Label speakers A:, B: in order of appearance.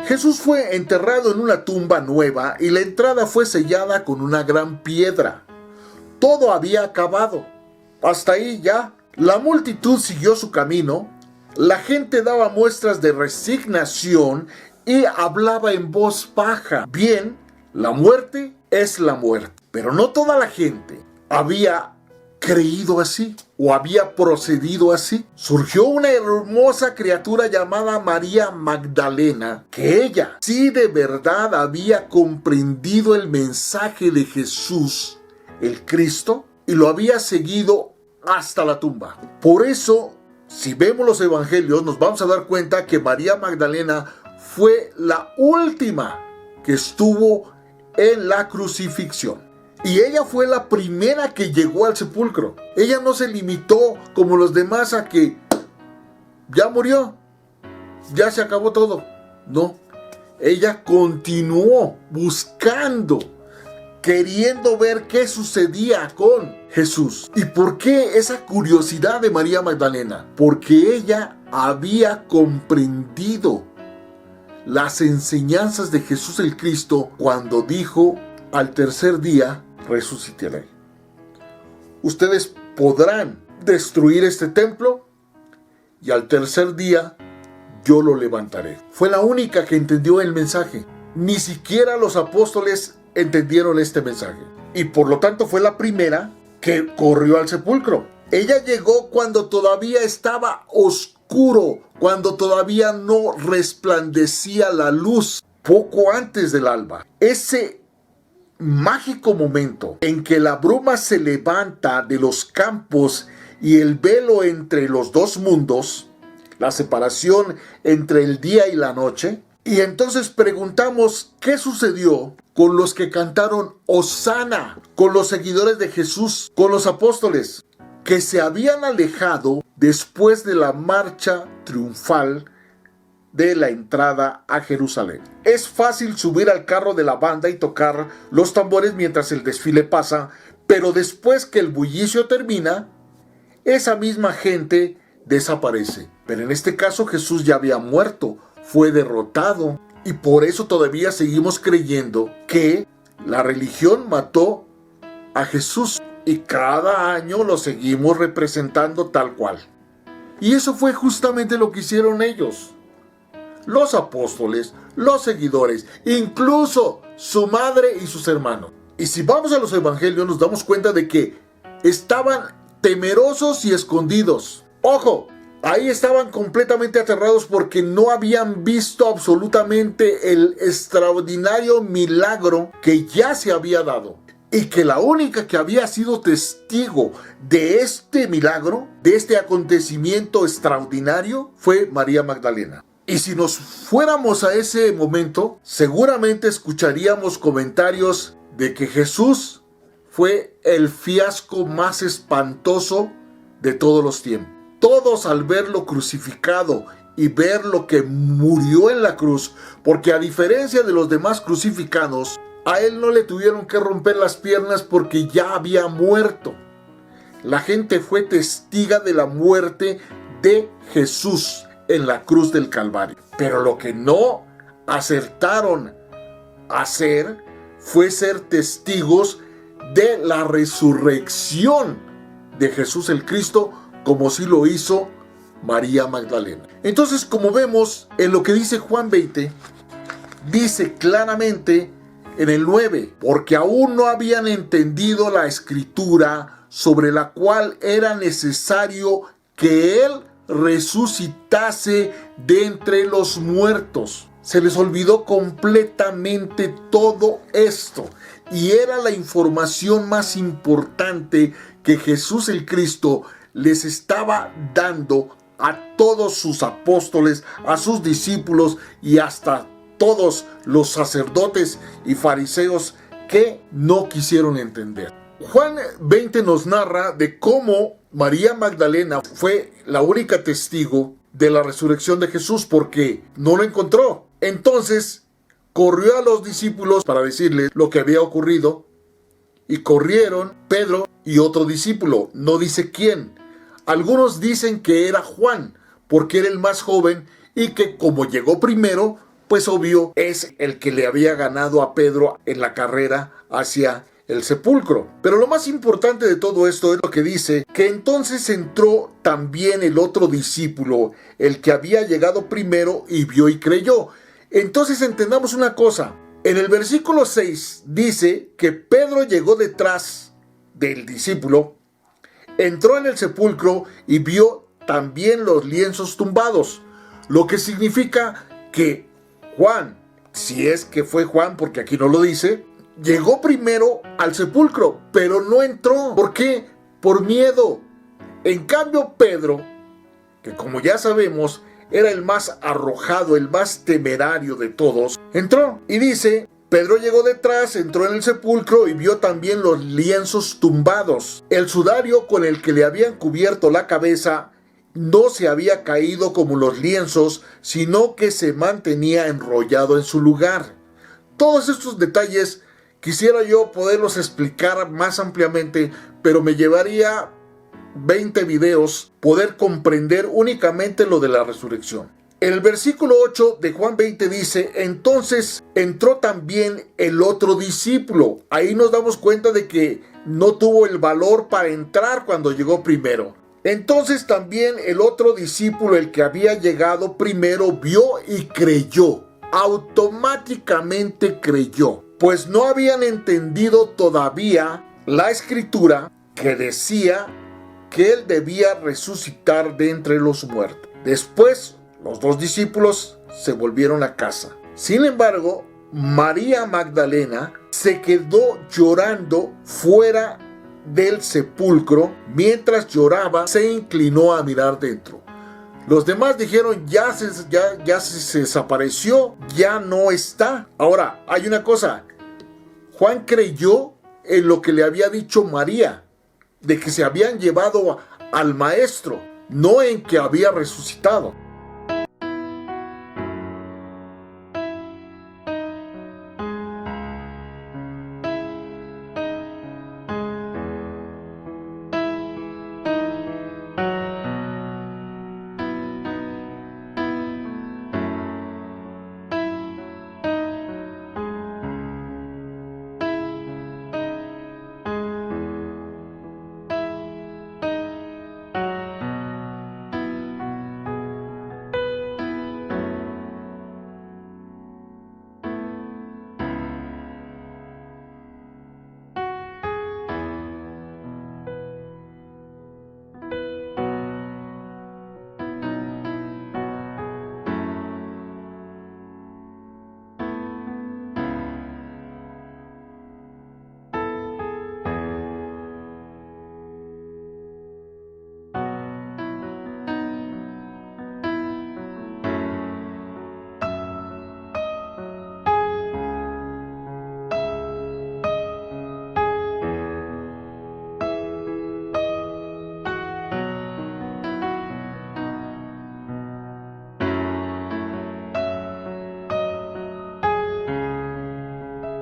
A: Jesús fue enterrado en una tumba nueva y la entrada fue sellada con una gran piedra. Todo había acabado. Hasta ahí ya. La multitud siguió su camino. La gente daba muestras de resignación y hablaba en voz baja. Bien, la muerte es la muerte. Pero no toda la gente había creído así o había procedido así. Surgió una hermosa criatura llamada María Magdalena, que ella sí de verdad había comprendido el mensaje de Jesús, el Cristo, y lo había seguido hasta la tumba. Por eso, si vemos los evangelios, nos vamos a dar cuenta que María Magdalena fue la última que estuvo en la crucifixión. Y ella fue la primera que llegó al sepulcro. Ella no se limitó como los demás a que ya murió, ya se acabó todo. No, ella continuó buscando, queriendo ver qué sucedía con Jesús. ¿Y por qué esa curiosidad de María Magdalena? Porque ella había comprendido las enseñanzas de Jesús el Cristo cuando dijo: al tercer día resucitaré. Ustedes podrán destruir este templo y al tercer día yo lo levantaré. Fue la única que entendió el mensaje. Ni siquiera los apóstoles entendieron este mensaje. Y por lo tanto fue la primera que corrió al sepulcro. Ella llegó cuando todavía estaba oscuro, cuando todavía no resplandecía la luz, poco antes del alba. Ese mágico momento en que la bruma se levanta de los campos y el velo entre los dos mundos, la separación entre el día y la noche. Y entonces preguntamos qué sucedió con los que cantaron Hosana, con los seguidores de Jesús, con los apóstoles, que se habían alejado después de la marcha triunfal de la entrada a Jerusalén. Es fácil subir al carro de la banda y tocar los tambores mientras el desfile pasa, pero después que el bullicio termina, esa misma gente desaparece. Pero en este caso Jesús ya había muerto, fue derrotado, y por eso todavía seguimos creyendo que la religión mató a Jesús, y cada año lo seguimos representando tal cual. Y eso fue justamente lo que hicieron ellos. Los apóstoles, los seguidores, incluso su madre y sus hermanos. Y si vamos a los evangelios nos damos cuenta de que estaban temerosos y escondidos. ¡Ojo! Ahí estaban completamente aterrados porque no habían visto absolutamente el extraordinario milagro que ya se había dado. Y que la única que había sido testigo de este milagro, de este acontecimiento extraordinario, fue María Magdalena. Y si nos fuéramos a ese momento, seguramente escucharíamos comentarios de que Jesús fue el fiasco más espantoso de todos los tiempos. Todos al verlo crucificado y ver lo que murió en la cruz, porque a diferencia de los demás crucificados, a él no le tuvieron que romper las piernas porque ya había muerto. La gente fue testiga de la muerte de Jesús en la cruz del Calvario. Pero lo que no acertaron a hacer fue ser testigos de la resurrección de Jesús el Cristo, como sí lo hizo María Magdalena. Entonces, como vemos en lo que dice Juan 20, dice claramente en el 9, porque aún no habían entendido la escritura sobre la cual era necesario que él resucitase de entre los muertos. Se les olvidó completamente todo esto, y era la información más importante que Jesús el Cristo les estaba dando a todos sus apóstoles, a sus discípulos y hasta todos los sacerdotes y fariseos que no quisieron entender. Juan 20 nos narra de cómo María Magdalena fue la única testigo de la resurrección de Jesús porque no lo encontró. Entonces corrió a los discípulos para decirles lo que había ocurrido y corrieron Pedro y otro discípulo, no dice quién. Algunos dicen que era Juan porque era el más joven y que como llegó primero, pues obvio es el que le había ganado a Pedro en la carrera hacia el sepulcro. Pero lo más importante de todo esto es lo que dice, que entonces entró también el otro discípulo, el que había llegado primero y vio y creyó. Entonces entendamos una cosa, en el versículo 6 dice que Pedro llegó detrás del discípulo, entró en el sepulcro y vio también los lienzos tumbados, lo que significa que Juan, si es que fue Juan, porque aquí no lo dice, llegó primero al sepulcro, pero no entró. ¿Por qué? Por miedo. En cambio, Pedro, que como ya sabemos, era el más arrojado, el más temerario de todos, entró. Y dice, Pedro llegó detrás, entró en el sepulcro y vio también los lienzos tumbados. El sudario con el que le habían cubierto la cabeza no se había caído como los lienzos, sino que se mantenía enrollado en su lugar. Todos estos detalles quisiera yo poderlos explicar más ampliamente, pero me llevaría 20 videos poder comprender únicamente lo de la resurrección. En el versículo 8 de Juan 20 dice, entonces entró también el otro discípulo. Ahí nos damos cuenta de que no tuvo el valor para entrar cuando llegó primero. Entonces también el otro discípulo, el que había llegado primero, vio y creyó. Automáticamente creyó, pues no habían entendido todavía la escritura que decía que él debía resucitar de entre los muertos. Después, los dos discípulos se volvieron a casa. Sin embargo, María Magdalena se quedó llorando fuera del sepulcro. Mientras lloraba, se inclinó a mirar dentro. Los demás dijeron, ya se desapareció, ya no está. Ahora, hay una cosa. Juan creyó en lo que le había dicho María, de que se habían llevado al maestro, no en que había resucitado.